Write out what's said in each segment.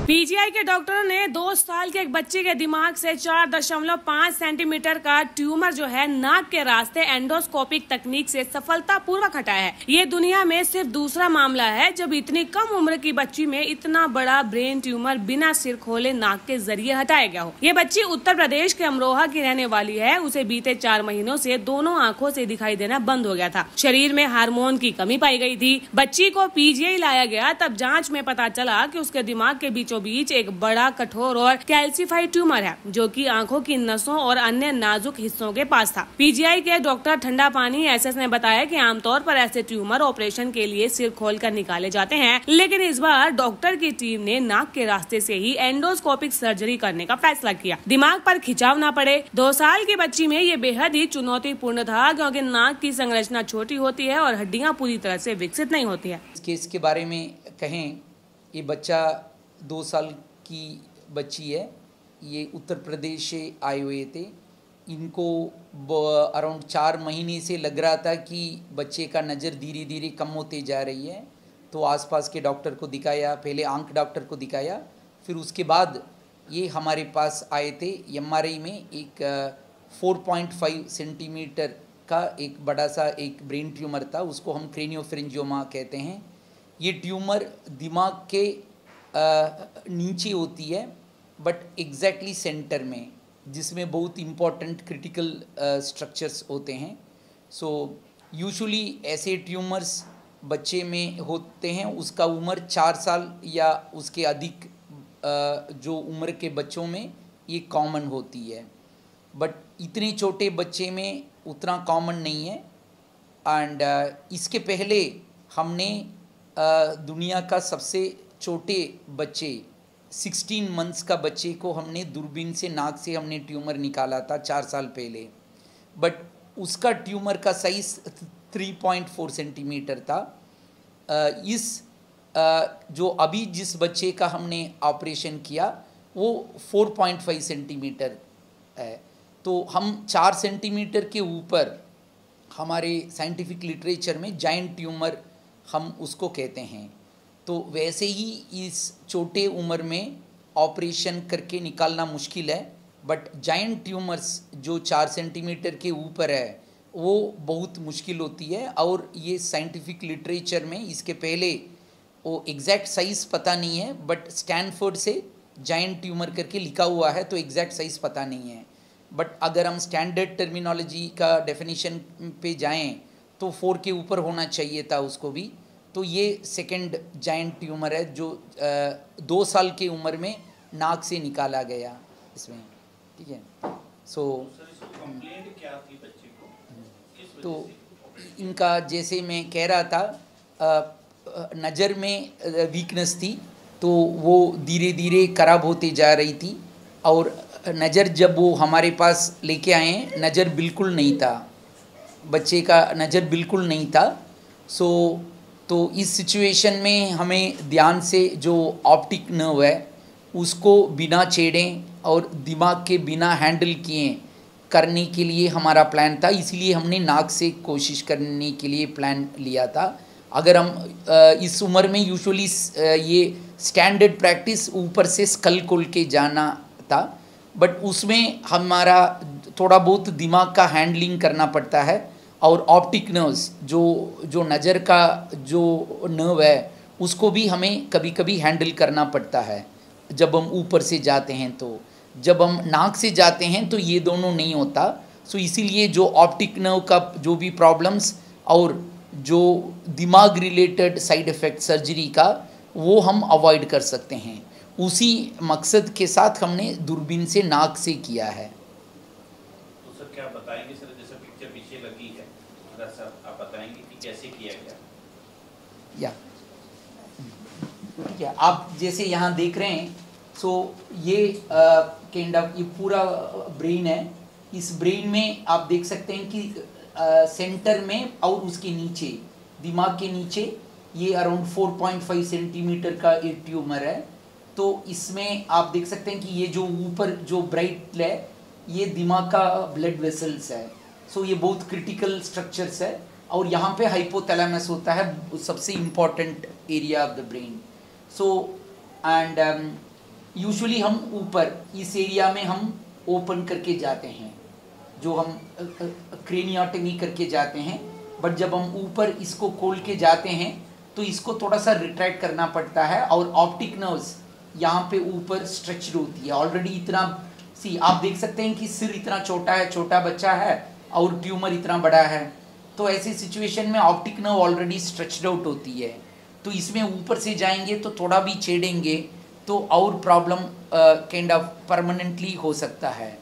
PGI के डॉक्टरों ने 2 साल के एक बच्चे के दिमाग से 4.5 सेंटीमीटर का ट्यूमर जो है नाक के रास्ते एंडोस्कोपिक तकनीक से सफलतापूर्वक हटाया है। ये दुनिया में सिर्फ दूसरा मामला है जब इतनी कम उम्र की बच्ची में इतना बड़ा ब्रेन ट्यूमर बिना सिर खोले नाक के जरिए हटाया गया हो। ये बच्ची उत्तर प्रदेश के अमरोहा की रहने वाली है। उसे बीते 4 महीनों से दोनों आँखों से दिखाई देना बंद हो गया था। शरीर में हार्मोन की कमी पाई गई थी। बच्ची को पीजीआई लाया गया, तब जाँच में पता चला कि उसके दिमाग के बीच एक बड़ा कठोर और कैल्सिफाइड ट्यूमर है जो कि आंखों की नसों और अन्य नाजुक हिस्सों के पास था। पीजीआई के डॉक्टर ठंडा पानी एसएस ने बताया कि आमतौर पर ऐसे ट्यूमर ऑपरेशन के लिए सिर खोलकर निकाले जाते हैं, लेकिन इस बार डॉक्टर की टीम ने नाक के रास्ते से ही एंडोस्कोपिक सर्जरी करने का फैसला किया। दिमाग पर खिंचाव न पड़े। 2 साल की बच्ची में ये बेहद ही चुनौतीपूर्ण था क्योंकि नाक की संरचना छोटी होती है और हड्डियां पूरी तरह से विकसित नहीं होती है। इस केस के बारे में कहें, ये बच्चा 2 साल की बच्ची है। ये उत्तर प्रदेश से आए हुए थे। इनको अराउंड 4 महीने से लग रहा था कि बच्चे का नज़र धीरे धीरे कम होते जा रही है, तो आसपास के डॉक्टर को दिखाया, पहले आंख डॉक्टर को दिखाया, फिर उसके बाद ये हमारे पास आए थे। एमआरआई में एक 4.5 सेंटीमीटर का एक बड़ा सा एक ब्रेन ट्यूमर था, उसको हम क्रेनियोफेरेंजियोमा कहते हैं। ये ट्यूमर दिमाग के नीचे होती है, बट एग्जैक्टली सेंटर में, जिसमें बहुत इम्पॉर्टेंट क्रिटिकल स्ट्रक्चर्स होते हैं। सो यूजुअली ऐसे ट्यूमर्स बच्चे में होते हैं, उसका उम्र 4 साल या उसके अधिक जो उम्र के बच्चों में ये कॉमन होती है, बट इतने छोटे बच्चे में उतना कॉमन नहीं है। एंड इसके पहले हमने दुनिया का सबसे छोटे बच्चे 16 मंथ्स का बच्चे को हमने दूरबीन से नाक से हमने ट्यूमर निकाला था 4 साल पहले, बट उसका ट्यूमर का साइज़ 3.4 सेंटीमीटर था। जो अभी जिस बच्चे का हमने ऑपरेशन किया वो 4.5 सेंटीमीटर है। तो हम 4 सेंटीमीटर के ऊपर हमारे साइंटिफिक लिटरेचर में जायंट ट्यूमर हम उसको कहते हैं। तो वैसे ही इस छोटे उम्र में ऑपरेशन करके निकालना मुश्किल है, बट जायंट ट्यूमर्स जो 4 सेंटीमीटर के ऊपर है वो बहुत मुश्किल होती है। और ये साइंटिफिक लिटरेचर में इसके पहले वो एग्जैक्ट साइज़ पता नहीं है, बट स्टैनफोर्ड से जायंट ट्यूमर करके लिखा हुआ है, तो एग्जैक्ट साइज़ पता नहीं है। बट अगर हम स्टैंडर्ड टर्मिनोलॉजी का डेफिनेशन पे जाएं तो 4 के ऊपर होना चाहिए था उसको भी। तो ये सेकंड जायंट ट्यूमर है जो 2 साल की उम्र में नाक से निकाला गया इसमें, ठीक है। सो कंप्लेंट क्या थी बच्चे को? तो इनका जैसे मैं कह रहा था, नज़र में वीकनेस थी, तो वो धीरे धीरे खराब होती जा रही थी। और नज़र जब वो हमारे पास लेके आए, नज़र बिल्कुल नहीं था, बच्चे का नज़र बिल्कुल नहीं था। तो इस सिचुएशन में हमें ध्यान से जो ऑप्टिक नर्व है उसको बिना छेड़ें और दिमाग के बिना हैंडल किए करने के लिए हमारा प्लान था। इसलिए हमने नाक से कोशिश करने के लिए प्लान लिया था। अगर हम इस उम्र में यूजुअली ये स्टैंडर्ड प्रैक्टिस ऊपर से स्कल खोल के जाना था, बट उसमें हमारा थोड़ा बहुत दिमाग का हैंडलिंग करना पड़ता है। और ऑप्टिक नर्व्स जो नज़र का जो नर्व है उसको भी हमें कभी कभी हैंडल करना पड़ता है जब हम ऊपर से जाते हैं। तो जब हम नाक से जाते हैं तो ये दोनों नहीं होता। सो इसीलिए जो ऑप्टिक नर्व का जो भी प्रॉब्लम्स और जो दिमाग रिलेटेड साइड इफ़ेक्ट सर्जरी का वो हम अवॉइड कर सकते हैं। उसी मकसद के साथ हमने दूरबीन से नाक से किया है। तो सर क्या बताएंगे सर, जैसे पिक्चर पीछे लगी है, थोड़ा सा आप बताएंगे कि कैसे किया गया? या आप जैसे यहाँ देख रहे हैं, सो ये काइंड ऑफ ये पूरा ब्रेन है। इस ब्रेन में आप देख सकते हैं कि सेंटर में और उसके नीचे, दिमाग के नीचे ये अराउंड 4.5 सेंटीमीटर का एक ट्यूमर है। तो इसमें आप देख सकते हैं कि ये जो ऊपर जो ब्राइट है ये दिमाग का ब्लड वेसल्स है। सो ये बहुत क्रिटिकल स्ट्रक्चर्स है। और यहाँ पे हाइपोथैलेमस होता है, सबसे important area of the brain. So and usually हम ऊपर इस एरिया में हम ओपन करके जाते हैं, जो हम क्रेनियोटमी करके जाते हैं, बट जब हम ऊपर इसको खोल के जाते हैं तो इसको थोड़ा सा रिट्रैक्ट करना पड़ता है और ऑप्टिक नर्व्स यहाँ पे ऊपर स्ट्रेच्ड होती है ऑलरेडी। इतना आप देख सकते हैं कि सिर इतना छोटा है, छोटा बच्चा है और ट्यूमर इतना बड़ा है, तो ऐसी सिचुएशन में optic nerve already stretched out होती है, तो इसमें ऊपर से जाएंगे तो थोड़ा भी छेड़ेंगे तो और प्रॉब्लम काइंड ऑफ परमानेंटली हो सकता है।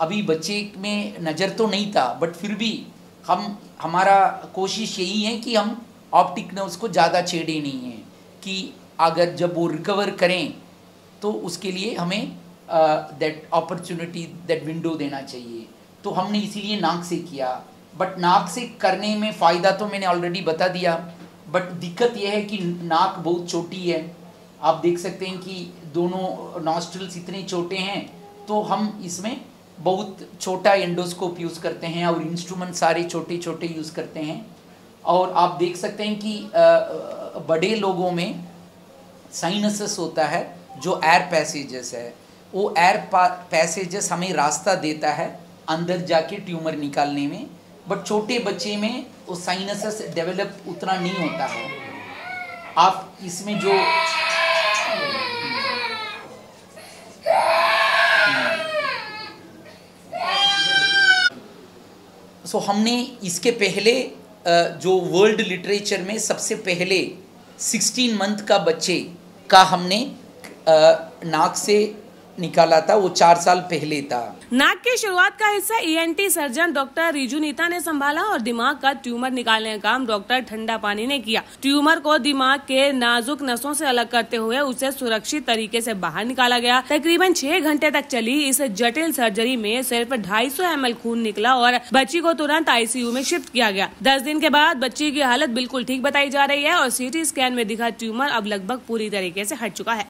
अभी बच्चे में नज़र तो नहीं था, बट फिर भी हमारा कोशिश यही है कि हम ऑप्टिक नर्व्स को ज़्यादा छेड़े नहीं हैं, कि अगर जब वो रिकवर करें तो उसके लिए हमें दैट अपॉर्चुनिटी, दैट विंडो देना चाहिए। तो हमने इसीलिए नाक से किया, बट नाक से करने में फ़ायदा तो मैंने ऑलरेडी बता दिया, बट दिक्कत यह है कि नाक बहुत छोटी है। आप देख सकते हैं कि दोनों नॉस्ट्रल्स इतने छोटे हैं, तो हम इसमें बहुत छोटा एंडोस्कोप यूज़ करते हैं और इंस्ट्रूमेंट सारे छोटे छोटे यूज़ करते हैं। और आप देख सकते हैं कि बड़े लोगों में साइनसेस होता है, जो एयर पैसेजेस है, वो एयर पैसेजेस हमें रास्ता देता है अंदर जाके ट्यूमर निकालने में, बट छोटे बच्चे में वो साइनसेस डेवलप उतना नहीं होता है। आप इसमें जो हमने इसके पहले जो वर्ल्ड लिटरेचर में सबसे पहले 16 मंथ का बच्चे का हमने नाक से निकाला था, वो 4 साल पहले था। नाक की शुरुआत का हिस्सा ईएनटी सर्जन डॉक्टर रिजुनीता ने संभाला और दिमाग का ट्यूमर निकालने का काम डॉक्टर ठंडा पानी ने किया। ट्यूमर को दिमाग के नाजुक नसों से अलग करते हुए उसे सुरक्षित तरीके से बाहर निकाला गया। तकरीबन 6 घंटे तक चली इस जटिल सर्जरी में सिर्फ 250 ml खून निकला और बच्ची को तुरंत आईसीयू में शिफ्ट किया गया। 10 दिन के बाद बच्ची की हालत बिल्कुल ठीक बताई जा रही है और सीटी स्कैन में दिखा ट्यूमर अब लगभग पूरी तरीके से हट चुका है।